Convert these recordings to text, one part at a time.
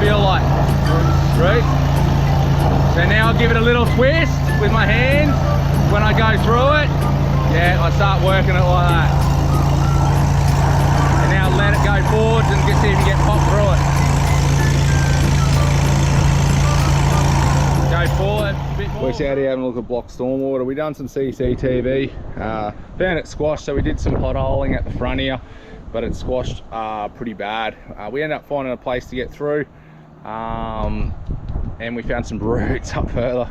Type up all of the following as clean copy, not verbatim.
feel like? Right? So now I'll give it a little twist with my hand. When I go through it, yeah, I start working it like that. And now let it go forwards and see if you can get popped through it. Go forward a bit more. We're out here having a look at block stormwater. We done some CCTV, found it squashed, so we did some potholing at the front here, but it squashed pretty bad. We ended up finding a place to get through, and we found some roots up further.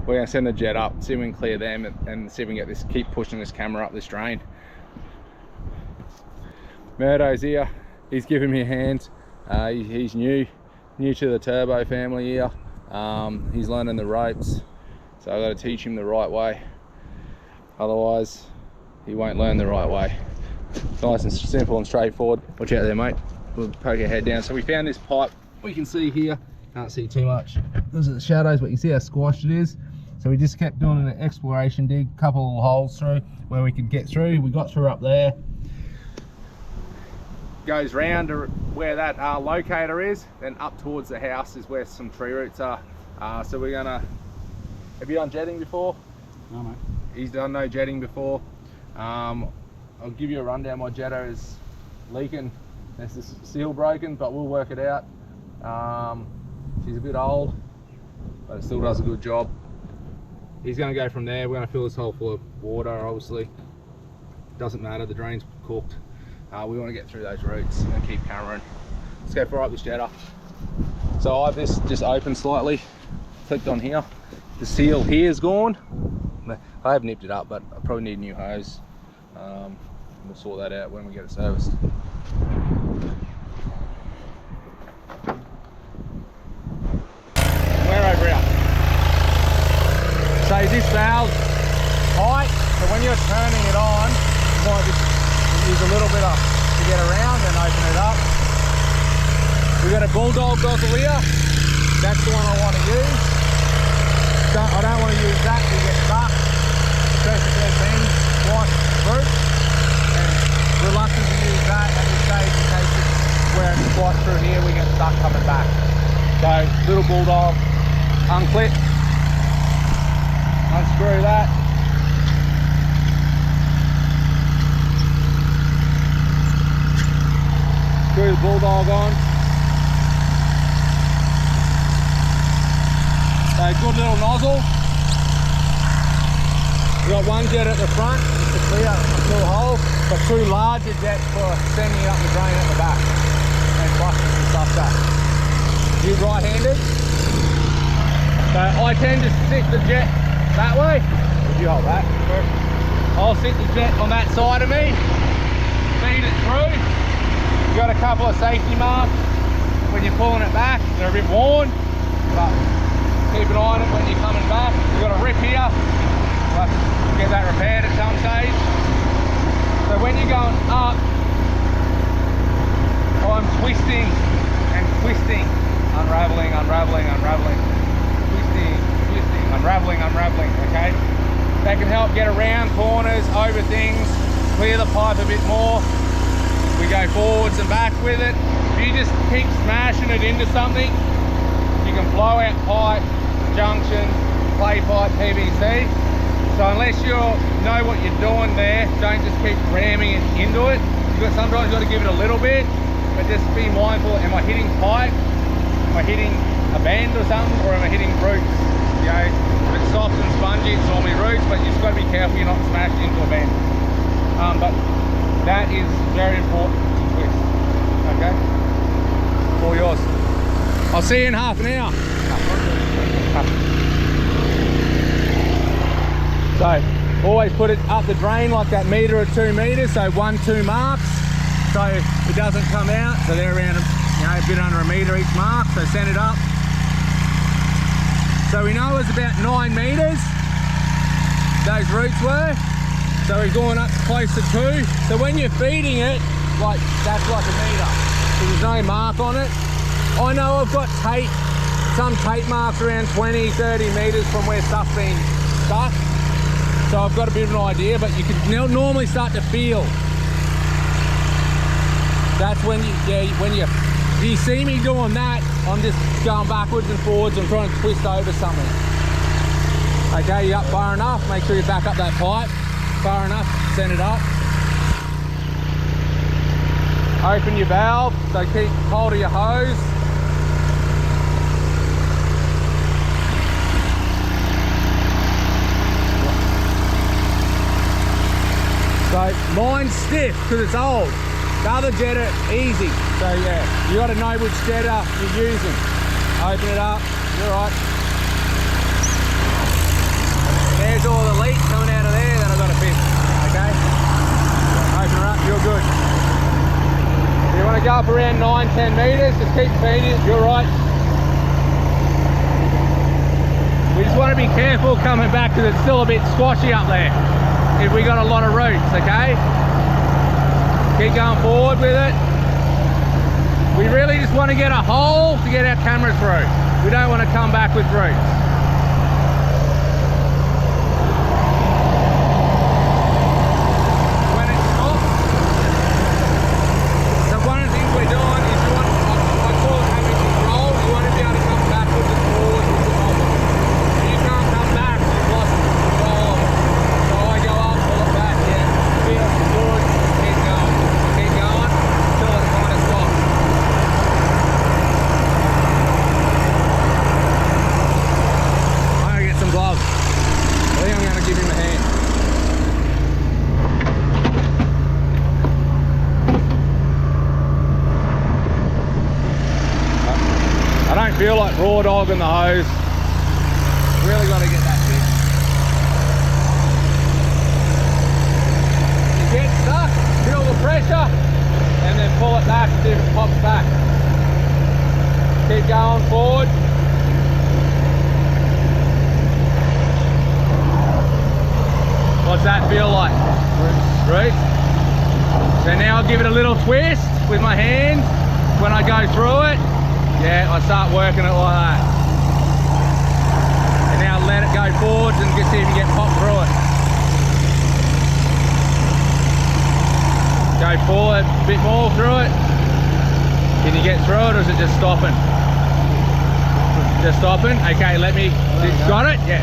We're going to send the jet up, see if we can clear them, and see if we can get this, keep pushing this camera up this drain. Murdo's here, he's giving me a hand. He's new to the turbo family here. He's learning the ropes, so I've got to teach him the right way. Otherwise, he won't learn the right way. It's nice and simple and straightforward. Watch out there, mate. We'll poke our head down. So we found this pipe. We can see here, can't see too much because of the shadows, but you see how squashed it is. So we just kept doing an exploration dig, a couple of holes through where we could get through. We got through up there. Goes round to where that locator is, then up towards the house is where some tree roots are. So we're gonna, have you done jetting before? No, mate. He's done no jetting before. I'll give you a rundown. My jetter is leaking. There's this seal broken, but we'll work it out. She's a bit old, but it still does a good job. He's going to go from there. We're going to fill this hole full of water, obviously. Doesn't matter, the drain's cooked. We want to get through those roots and keep hammering. Let's go fire up this jetter. So I've just opened slightly, clicked on here. The seal here is gone. I have nipped it up, but I probably need a new hose. We'll sort that out when we get it serviced. We're over here. So this valve's tight, so when you're turning it on, you might just use a little bit to get around and open it up. We've got a bulldog nozzle here. That's the one I want to use. I don't want to use that to get stuck, especially if there's been white fruit. And reluctant to use that at this stage in case it's where it's quite through here, we get stuck coming back. So little bulldog, unclip. Unscrew that. Screw the bulldog on. So good little nozzle. We've got one jet at the front to clear a little hole, but two larger jets for sending it up the drain at the back and flushing some stuff back. You right-handed? So I tend to stick the jet that way. Would you hold that? I'll sit the jet on that side of me, feed it through. You've got a couple of safety marks when you're pulling it back. They're a bit worn, but keep an eye on it when you're coming back. You've got a rip here. We'll have to get that repaired at some stage. So when you're going up, I'm twisting and twisting, unraveling, unraveling, unraveling, twisting, twisting, unraveling, unraveling, okay? That can help get around corners, over things, clear the pipe a bit more. We go forwards and back with it. If you just keep smashing it into something, you can blow out pipe, junction, clay pipe, PVC. So unless you know what you're doing there, don't just keep ramming it into it. Sometimes you've got to give it a little bit, but just be mindful, am I hitting pipe? Am I hitting a band or something, or am I hitting roots? You know, if it's soft and spongy, it's normally roots, but you've got to be careful you're not smashed into a band. But that is very important to twist, okay? All yours. I'll see you in half an hour. So, always put it up the drain like that metre or 2 metres, so 1-2 marks, so it doesn't come out. So they're around, you know, a bit under a metre each mark, so send it up. So we know it was about 9 metres, those roots were. So we're going up close to 2. So when you're feeding it, like that's like a metre. So there's no mark on it. I know I've got tape, some tape marks around 20, 30 metres from where stuff's been stuck. So I've got a bit of an idea, but you can normally start to feel That's when you see me doing that, I'm just going backwards and forwards. I'm trying to twist over something. Okay, you up far enough, make sure you back up that pipe. Far enough, send it up. Open your valve, so keep hold of your hose. So mine's stiff because it's old. The other jetter, easy. So yeah, you got to know which jetter you're using. Open it up, you're right. There's all the leaks coming out of there that I've got to fix, okay? Open her up, you're good. You want to go up around 9-10 metres, just keep feeding it, you're right. We just want to be careful coming back because it's still a bit squashy up there if we got a lot of roots, okay? Keep going forward with it. We really just want to get a hole to get our camera through. We don't want to come back with roots. Feel like raw dogging the hose. Really got to get that fixed. You get stuck, feel the pressure, and then pull it back, see if it pops back. Keep going forward. What's that feel like? Right? So now I'll give it a little twist with my hand when I go through it. Yeah, I start working it like that. And now let it go forwards and see if you get popped through it. Go forward a bit more through it. Can you get through it or is it just stopping? Just stopping? Okay, let me, got it? Yeah.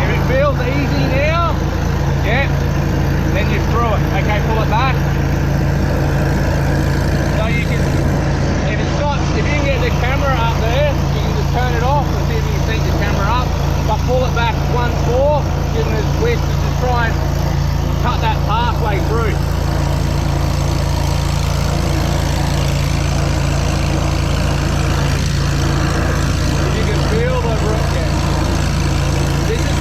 If it feels easy now, yeah, then you're through it. Okay, pull it back. So you can, if you can get the camera up there, you can just turn it off and see if you can sync the camera up. But pull it back once more, give it a twist and just try and cut that pathway through. If you can feel the root, yeah. This is,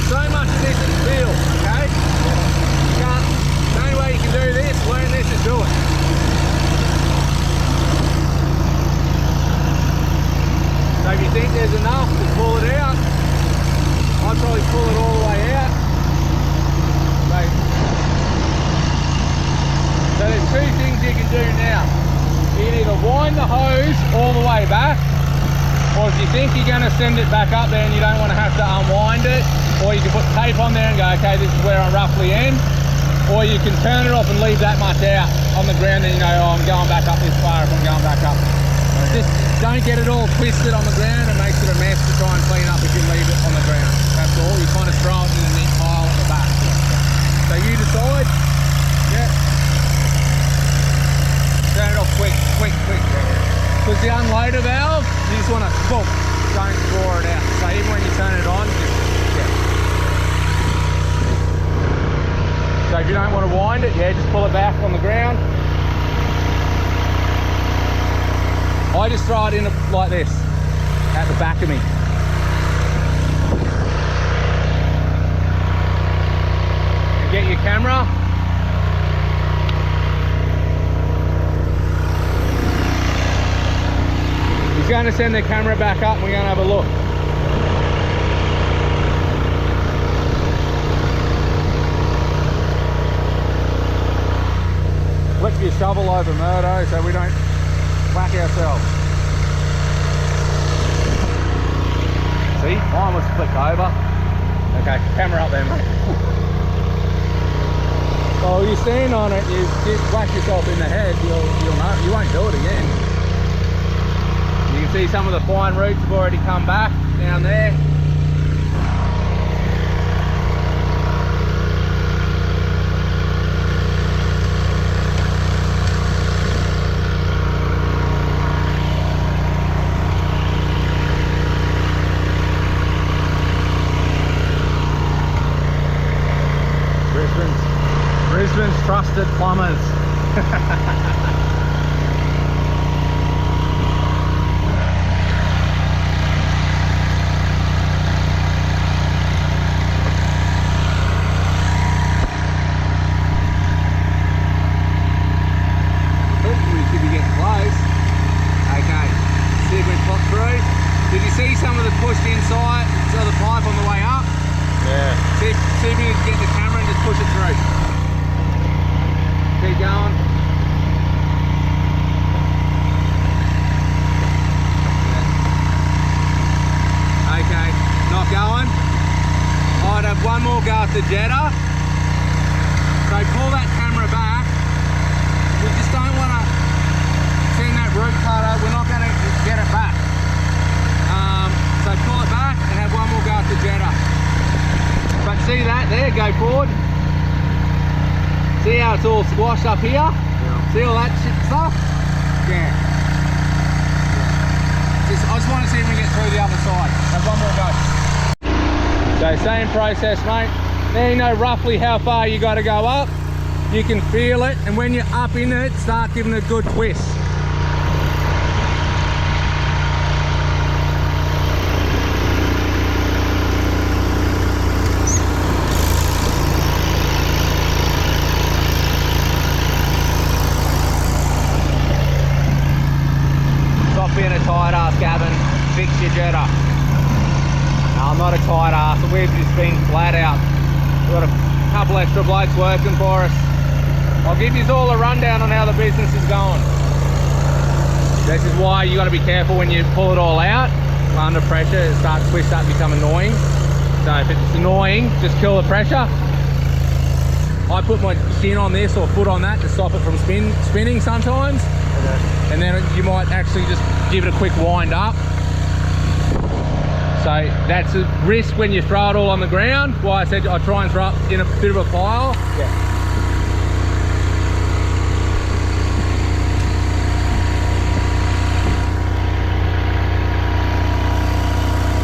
so much of this is feel, okay? You can't, the only way you can do this, learn this is do it. So if you think there's enough to pull it out, I'd probably pull it all the way out. So there's two things you can do now. You can either wind the hose all the way back, or if you think you're going to send it back up there and you don't want to have to unwind it, or you can put tape on there and go, okay, this is where I roughly am. Or you can turn it off and leave that much out on the ground and you know, oh, I'm going back up this far if I'm going back up. Just don't get it all twisted on the ground and makes it a mess to try and clean up if you leave it on the ground. That's all. You kind of throw it in a neat pile at the back. So you decide. Yeah. Turn it off quick. Because the unloader valve, you just want to boom, don't draw it out. So even when you turn it on, just, yeah. So if you don't want to wind it, yeah, just pull it back on the ground. I just throw it in like this, at the back of me. And get your camera. He's going to send the camera back up and we're going to have a look. Flip your shovel over Murdo so we don't whack ourselves. See, mine was flipped over. Okay, camera up there, mate. Oh, you twistine on it, you whack yourself in the head, you'll know, you won't do it again. You can see some of the fine roots have already come back down there. Brisbane's trusted plumbers. We should be getting close. Okay, see if we can pop through. Did you see some of the pushed inside, so the pipe on the way up? Yeah. See if you can get the camera and just push it through. Keep going. Yeah. Okay, not going. I'd have one more go at the jetter. So pull that camera back. We just don't want to send that root cutter. We're not going to get it back. So pull it back and have one more go at the jetter. But see that there, go forward. See how it's all squashed up here? Yeah. See all that shit stuff? Yeah. I just want to see if we can get through the other side. Have one more go. So same process, mate. Now you know roughly how far you got to go up. You can feel it, and when you're up in it, start giving it a good twist. Being a tight ass, Gavin, fix your jetter. No, I'm not a tight ass, we've just been flat out. We've got a couple extra blokes working for us. I'll give you all a rundown on how the business is going. This is why you got to be careful when you pull it all out. Under pressure, it starts to twist up, become annoying. So if it's annoying, just kill the pressure. I put my shin on this or foot on that to stop it from spinning sometimes. Okay. And then you might actually just give it a quick wind up. So that's a risk when you throw it all on the ground. Why I said I try and throw it in a bit of a pile. Yeah.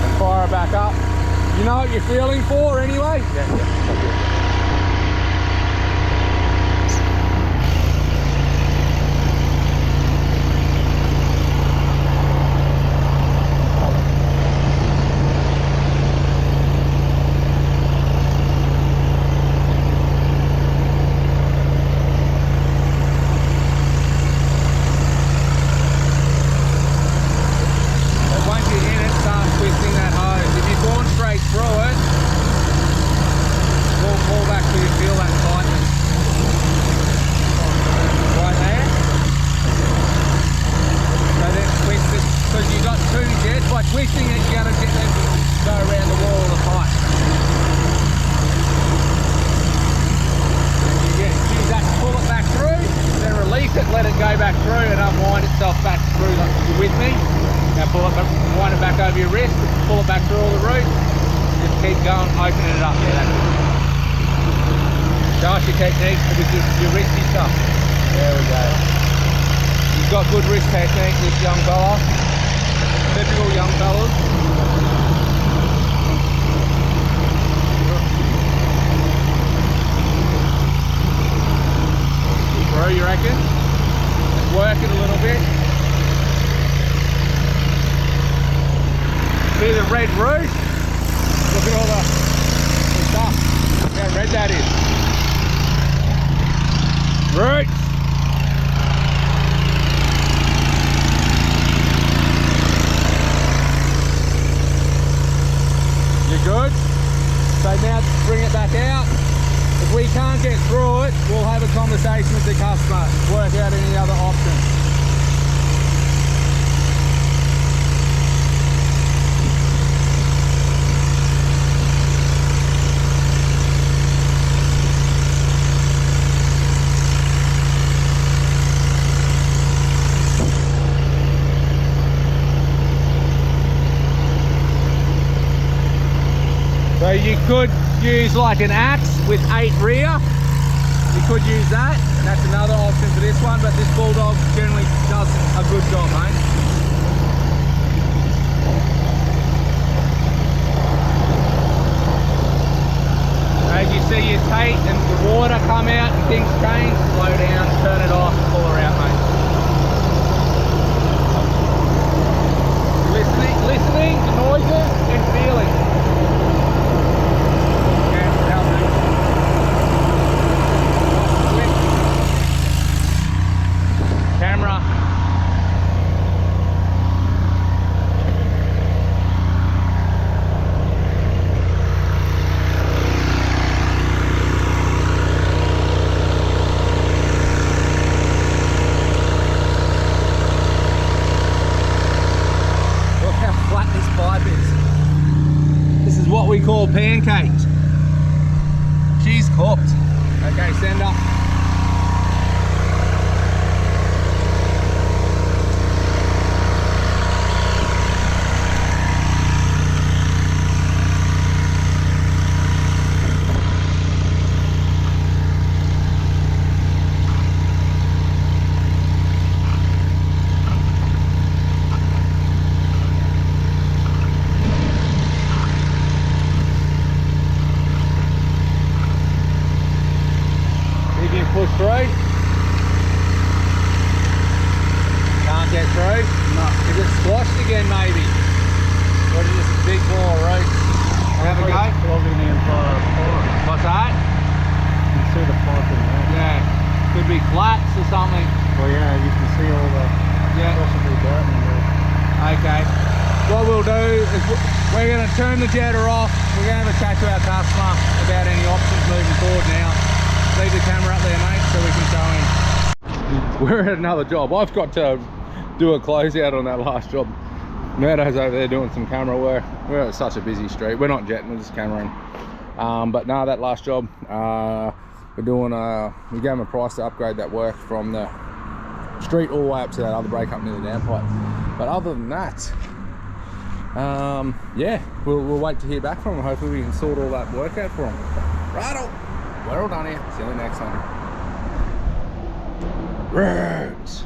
And fire it back up. You know what you're feeling for anyway? Yeah. Let it go back through and unwind itself back through. You're with me? Now pull it back, wind it back over your wrist, pull it back through all the roots. Just keep going, opening it up. Yeah, that's it. Show us your technique with your wristy stuff. There we go. You've got good wrist technique, this young fella. Typical young fellas. Bro, you reckon? Just work it a little bit. See the red root? Look at all the stuff. Look how red that is. Roots. You good? So now bring it back out. If we can't get through it, we'll have a conversation with the customer, work out any other options. You could use like an axe with 8 rear. You could use that. That's another option for this one, but this Bulldog generally does a good job, mate. As you see your tape and the water come out and things change, slow down, turn it off, pull her out, mate. Listening to noises and feeling. Yeah, that'll do. Camera. What we call pancaked. She's cooked. Okay, send her. Push through. Can't get through? No. Is it squashed again maybe? Or is it just a big ball of rope? Have a go? Clogging the entire pipe. What's that? You can see the pipe in there. Yeah. Could be flats or something. Well yeah, you can see all the possibly dirt in there. Okay. What we'll do is we're going to turn the jetter off. We're going to have a chat to our customer about any options moving forward now. Leave the camera up there, mate, so we can show him. We're at another job. I've got to do a closeout on that last job. Murdo's over there doing some camera work. We're at such a busy street. We're not jetting, we're just cameraing. But no, that last job, we gave him a price to upgrade that work from the street all the way up to that other breakup near the downpipe. But other than that, yeah, we'll wait to hear back from him. Hopefully we can sort all that work out for him. Righto. We're all done here. See you in the next one. Roads.